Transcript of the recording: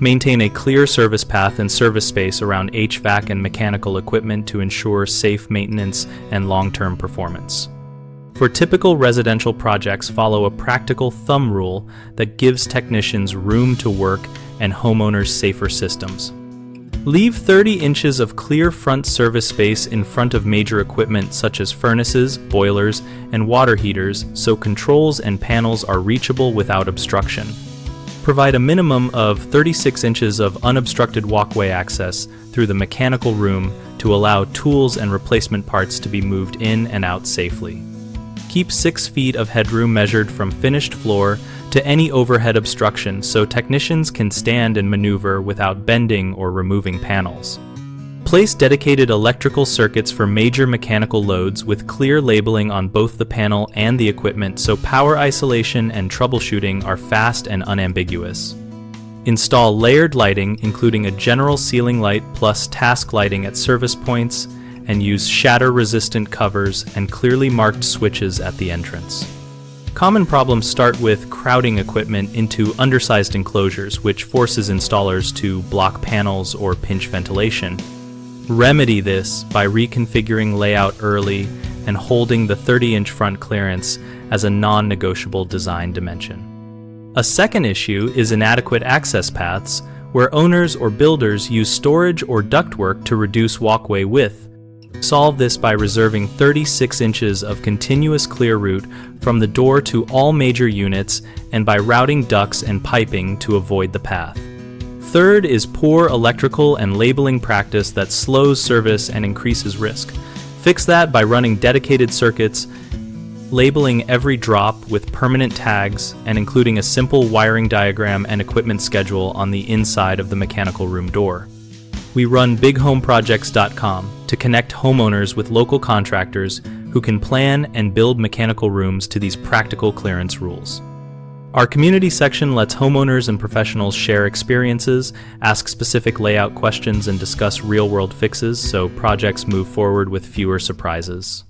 Maintain a clear service path and service space around HVAC and mechanical equipment to ensure safe maintenance and long-term performance. For typical residential projects, follow a practical thumb rule that gives technicians room to work and homeowners safer systems. Leave 30 inches of clear front service space in front of major equipment such as furnaces, boilers, and water heaters so controls and panels are reachable without obstruction. Provide a minimum of 36 inches of unobstructed walkway access through the mechanical room to allow tools and replacement parts to be moved in and out safely. Keep 6 feet of headroom measured from finished floor to any overhead obstruction so technicians can stand and maneuver without bending or removing panels. Place dedicated electrical circuits for major mechanical loads with clear labeling on both the panel and the equipment so power isolation and troubleshooting are fast and unambiguous. Install layered lighting, including a general ceiling light plus task lighting at service points, and use shatter-resistant covers and clearly marked switches at the entrance. Common problems start with crowding equipment into undersized enclosures, which forces installers to block panels or pinch ventilation. Remedy this by reconfiguring layout early and holding the 30-inch front clearance as a non-negotiable design dimension. A second issue is inadequate access paths, where owners or builders use storage or ductwork to reduce walkway width. Solve this by reserving 36 inches of continuous clear route from the door to all major units and by routing ducts and piping to avoid the path. Third is poor electrical and labeling practice that slows service and increases risk. Fix that by running dedicated circuits, labeling every drop with permanent tags, and including a simple wiring diagram and equipment schedule on the inside of the mechanical room door. We run BigHomeProjects.com to connect homeowners with local contractors who can plan and build mechanical rooms to these practical clearance rules. Our community section lets homeowners and professionals share experiences, ask specific layout questions, and discuss real-world fixes so projects move forward with fewer surprises.